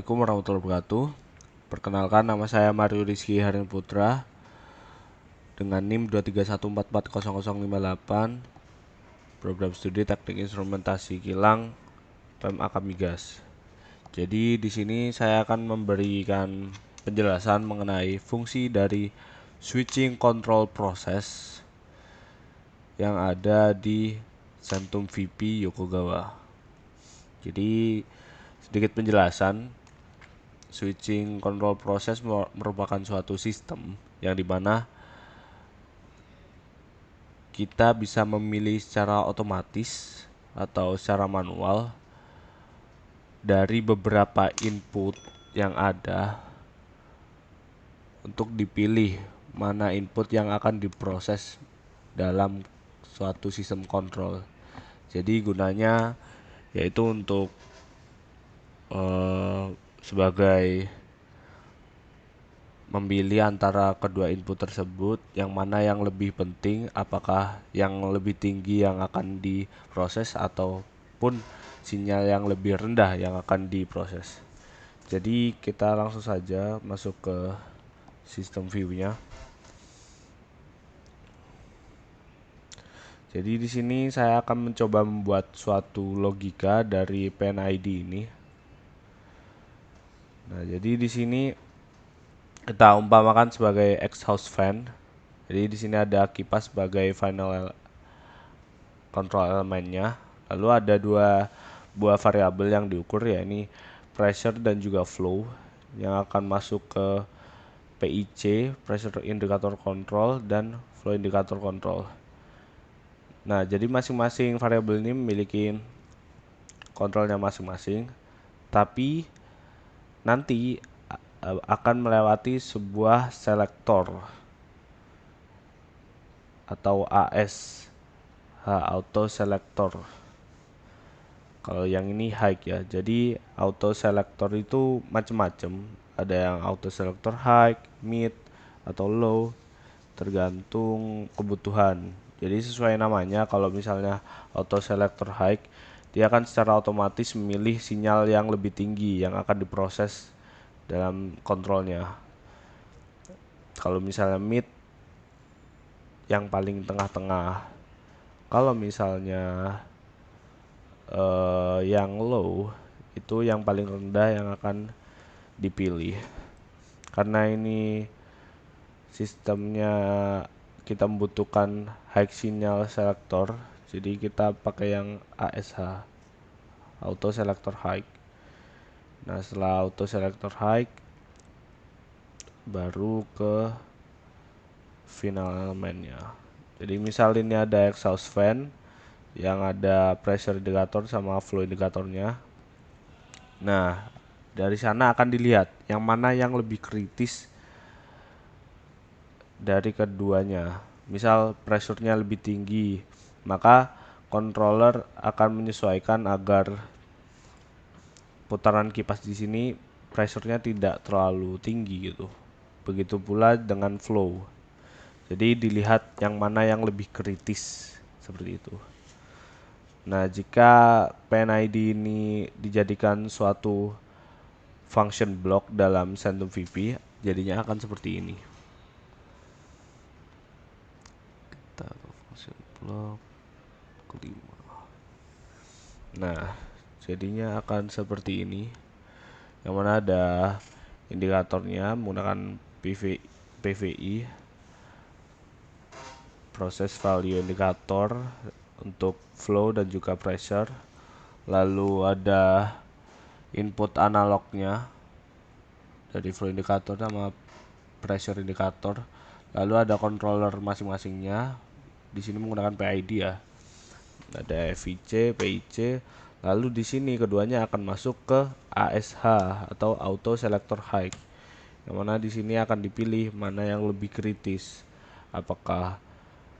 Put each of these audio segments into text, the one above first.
Assalamualaikum warahmatullahi wabarakatuh. Perkenalkan, nama saya Mario Rizky Harin Putra dengan NIM 231440058, program studi Teknik Instrumentasi Kilang PMAK Migas. Jadi di sini saya akan memberikan penjelasan mengenai fungsi dari switching control process yang ada di Centum VP Yokogawa. Jadi sedikit penjelasan, switching control process merupakan suatu sistem yang dimana kita bisa memilih secara otomatis atau secara manual dari beberapa input yang ada untuk dipilih mana input yang akan diproses dalam suatu sistem kontrol. Jadi gunanya yaitu untuk sebagai memilih antara kedua input tersebut yang mana yang lebih penting, apakah yang lebih tinggi yang akan diproses ataupun sinyal yang lebih rendah yang akan diproses. Jadi kita langsung saja masuk ke sistem view-nya. Jadi di sini saya akan mencoba membuat suatu logika dari PNID ini. Nah, jadi di sini kita umpamakan sebagai exhaust fan. Jadi di sini ada kipas sebagai final control elemennya. Lalu ada dua buah variabel yang diukur, yakni pressure dan juga flow, yang akan masuk ke PIC, pressure indicator control, dan flow indicator control. Nah, jadi masing-masing variabel ini memiliki kontrolnya masing-masing, tapi nanti akan melewati sebuah selektor atau AS, auto selector. Kalau yang ini high ya. Jadi auto selector itu macam-macam. Ada yang auto selector high, mid, atau low, tergantung kebutuhan. Jadi sesuai namanya, kalau misalnya auto selector high, dia akan secara otomatis memilih sinyal yang lebih tinggi yang akan diproses dalam kontrolnya. Kalau misalnya mid, yang paling tengah-tengah. Kalau misalnya yang low, itu yang paling rendah yang akan dipilih. Karena ini sistemnya kita membutuhkan high signal selector, jadi kita pakai yang ASH, auto selector high. Nah, setelah auto selector high baru ke final elemennya. Jadi misal ini ada exhaust fan yang ada pressure indicator sama flow indikatornya. Nah, dari sana akan dilihat yang mana yang lebih kritis dari keduanya. Misal pressure-nya lebih tinggi, maka controller akan menyesuaikan agar putaran kipas di sini pressure-nya tidak terlalu tinggi gitu. Begitu pula dengan flow. Jadi dilihat yang mana yang lebih kritis, seperti itu. Nah, jika PNID ini dijadikan suatu function block dalam Centum VP, jadinya akan seperti ini. Kita function block kelima. Nah, jadinya akan seperti ini, yang mana ada indikatornya menggunakan PVI, proses value indikator, untuk flow dan juga pressure. Lalu ada input analognya dari flow indikator sama pressure indikator. Lalu ada controller masing-masingnya. Di sini menggunakan PID ya. Ada FIC, PIC. Lalu di sini keduanya akan masuk ke ASH atau auto selector high. Yang mana di sini akan dipilih mana yang lebih kritis. Apakah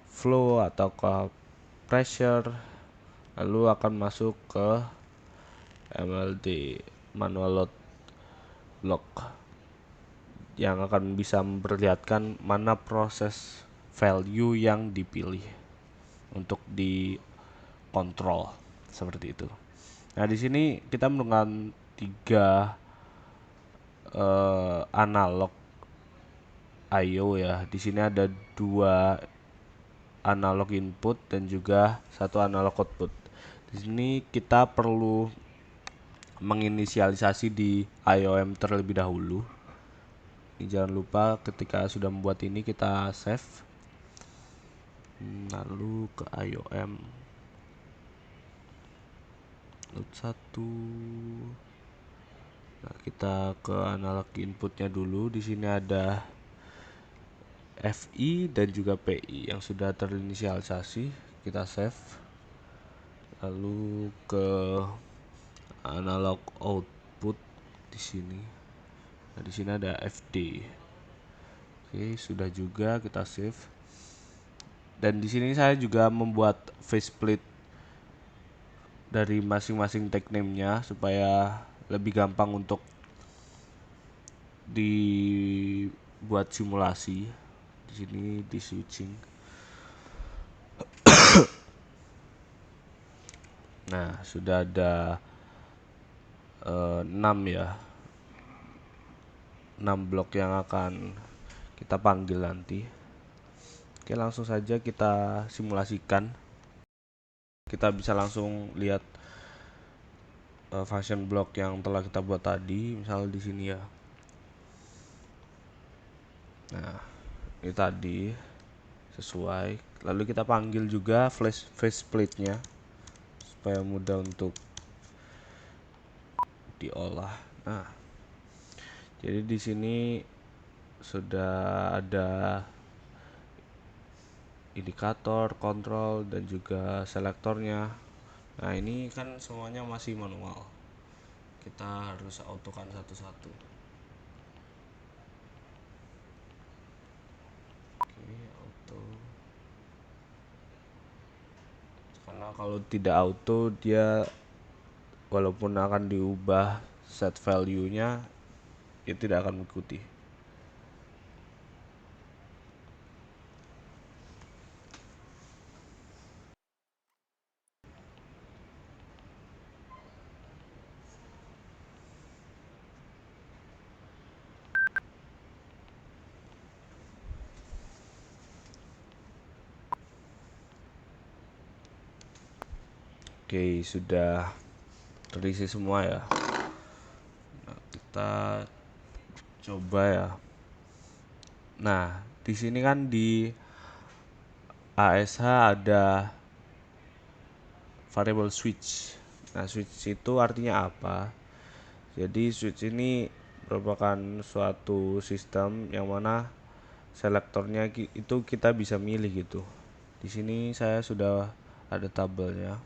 flow ataukah pressure. Lalu akan masuk ke MLD, manual load block, yang akan bisa memperlihatkan mana proses value yang dipilih untuk dikontrol, seperti itu. Nah, di sini kita menggunakan 3 analog I/O ya. Di sini ada 2 analog input dan juga 1 analog output. Di sini kita perlu menginisialisasi di IOM terlebih dahulu. Ini jangan lupa ketika sudah membuat ini kita save. Lalu ke IOM load 1. Nah, kita ke analog inputnya dulu. Di sini ada FI dan juga PI yang sudah terinisialisasi. Kita save. Lalu ke analog output di sini. Nah, di sini ada FD. Oke, sudah juga kita save. Dan di sini saya juga membuat faceplate dari masing-masing tag name-nya supaya lebih gampang untuk dibuat simulasi. Di sini di switching. Nah, sudah ada 6 ya. 6 blok yang akan kita panggil nanti. Oke, langsung saja kita simulasikan. Kita bisa langsung lihat function block yang telah kita buat tadi, misalnya di sini ya. Nah, ini tadi sesuai. Lalu kita panggil juga faceplate-nya supaya mudah untuk diolah. Nah, jadi di sini sudah ada indikator, kontrol, dan juga selektornya. Nah, ini kan semuanya masih manual. Kita harus autokan satu-satu. Oke, auto. Karena kalau tidak auto, dia walaupun akan diubah set value-nya, dia tidak akan mengikuti. Oke, sudah terisi semua ya. Nah, kita coba ya. Nah, di sini kan di ASH ada variable switch. Nah, switch itu artinya apa? Jadi switch ini merupakan suatu sistem yang mana selektornya itu kita bisa milih gitu. Di sini saya sudah ada tabelnya.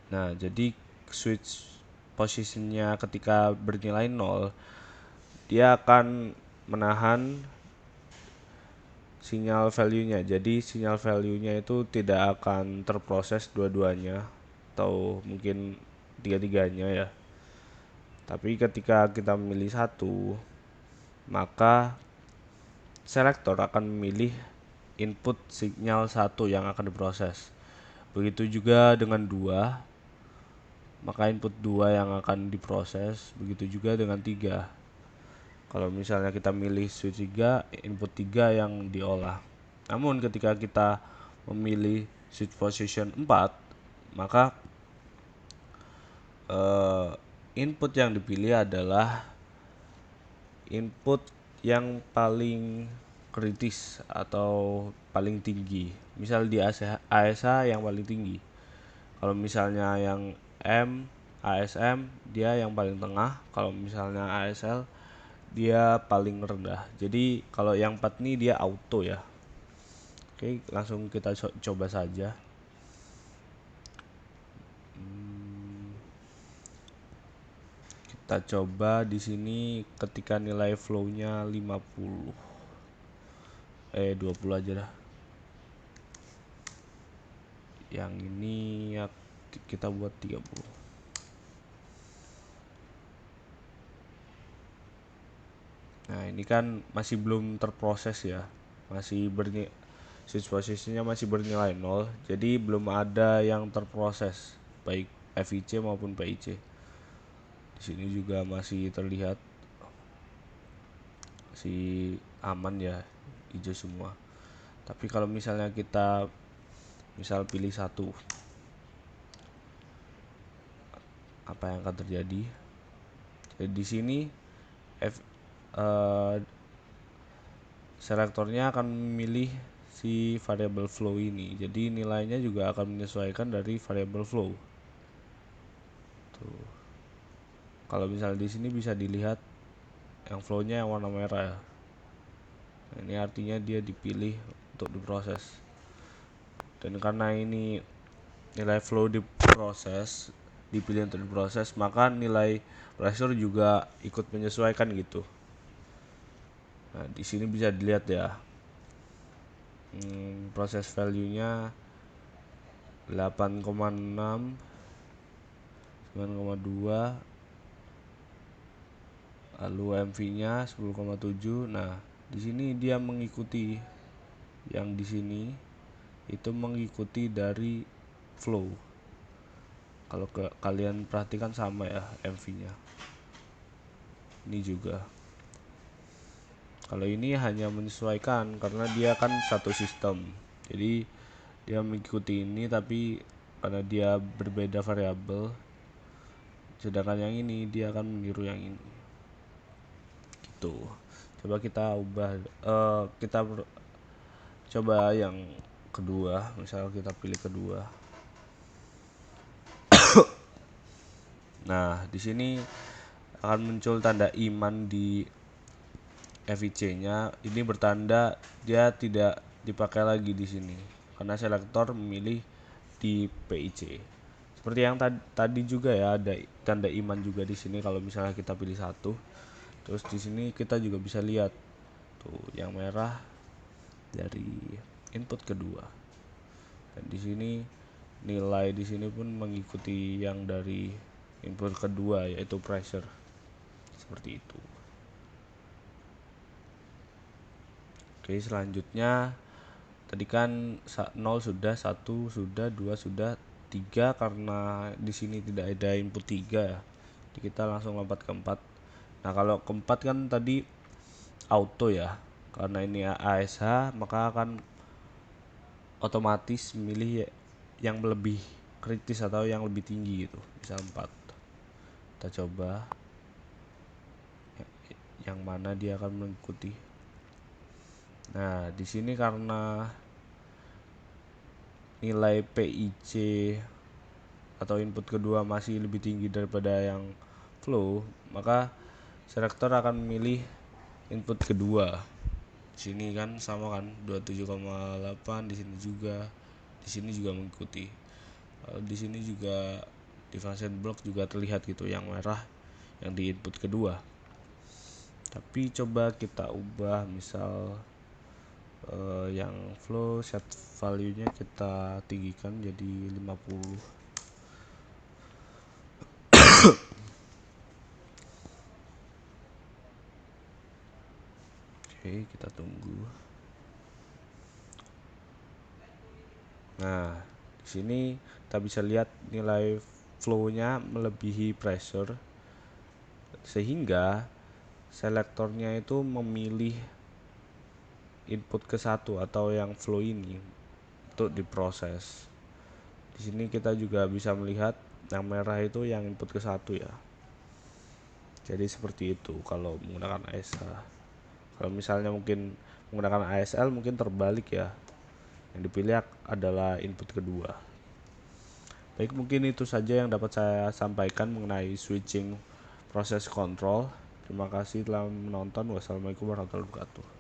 Nah, jadi switch posisinya ketika bernilai 0, dia akan menahan sinyal value-nya. Jadi sinyal value-nya itu tidak akan terproses dua-duanya atau mungkin tiga-tiganya ya. Tapi ketika kita memilih satu, maka selektor akan memilih input sinyal satu yang akan diproses. Begitu juga dengan 2, maka input 2 yang akan diproses. Begitu juga dengan 3. Kalau misalnya kita milih switch 3, input 3 yang diolah. Namun ketika kita memilih switch position 4, maka input yang dipilih adalah input yang paling kritis atau paling tinggi. Misal di ASH yang paling tinggi. Kalau misalnya yang ASM dia yang paling tengah. Kalau misalnya ASL dia paling rendah. Jadi kalau yang 4 ini dia auto ya. Oke, langsung kita coba saja. Kita coba di sini ketika nilai flow-nya 50. 20 aja dah. Yang ini ya kita buat 30. Nah, ini kan masih belum terproses ya. Masih switch posisinya masih bernilai 0. Jadi belum ada yang terproses baik FIC maupun PIC. Di Sini juga masih terlihat masih aman ya, hijau semua. Tapi kalau misalnya kita pilih satu, apa yang akan terjadi? Jadi di sini selektornya akan memilih si variable flow ini. Jadi nilainya juga akan menyesuaikan dari variable flow. Tuh. Kalau misalnya di sini bisa dilihat yang flownya yang warna merah ya. Nah, ini artinya dia dipilih untuk diproses. Dan karena ini nilai flow diproses, dipilih untuk diproses, maka nilai pressure juga ikut menyesuaikan gitu. Nah, di sini bisa dilihat ya. Proses value-nya 8,6, 9,2, lalu MV-nya 10,7. Nah, di sini dia mengikuti yang di sini itu mengikuti dari flow. Kalau kalian perhatikan sama ya MV-nya. Ini juga. Kalau ini hanya menyesuaikan karena dia kan satu sistem. Jadi dia mengikuti ini, tapi karena dia berbeda variabel, sedangkan yang ini dia akan meniru yang ini. Gitu. Coba kita ubah, coba yang kedua. Misal kita pilih kedua. Nah, di sini akan muncul tanda iman di FIC-nya. Ini bertanda dia tidak dipakai lagi di sini karena selektor memilih di PIC. Seperti yang tadi juga ya, ada tanda iman juga di sini kalau misalnya kita pilih satu. Terus di sini kita juga bisa lihat tuh yang merah dari input kedua. Dan di sini nilai di sini pun mengikuti yang dari input kedua, yaitu pressure. Seperti itu. Oke, selanjutnya tadi kan 0 sudah, 1 sudah, 2 sudah, 3 karena di sini tidak ada input 3 ya. Jadi kita langsung lompat ke 4. Nah, kalau ke 4 kan tadi auto ya. Karena ini ASH, maka akan otomatis memilih yang lebih kritis atau yang lebih tinggi gitu. Misal 4. Kita coba yang mana dia akan mengikuti. Nah, di sini karena nilai PIC atau input kedua masih lebih tinggi daripada yang flow, maka selektor akan memilih input kedua. Di sini kan sama kan 27,8, di sini juga, di sini juga mengikuti. Di sini juga di function block juga terlihat gitu yang merah yang di input kedua. Tapi coba kita ubah, misal yang flow set value-nya kita tinggikan jadi 50. Oke, kita tunggu. Nah, di sini kita bisa lihat nilai flow-nya melebihi pressure, sehingga selektornya itu memilih input ke satu atau yang flow ini untuk diproses. Di sini kita juga bisa melihat yang merah itu yang input ke satu ya. Jadi seperti itu kalau menggunakan ASH. Kalau misalnya mungkin menggunakan ASL mungkin terbalik ya. Yang dipilih adalah input kedua. Baik, mungkin itu saja yang dapat saya sampaikan mengenai switching proses control. Terima kasih telah menonton. Wassalamualaikum warahmatullahi wabarakatuh.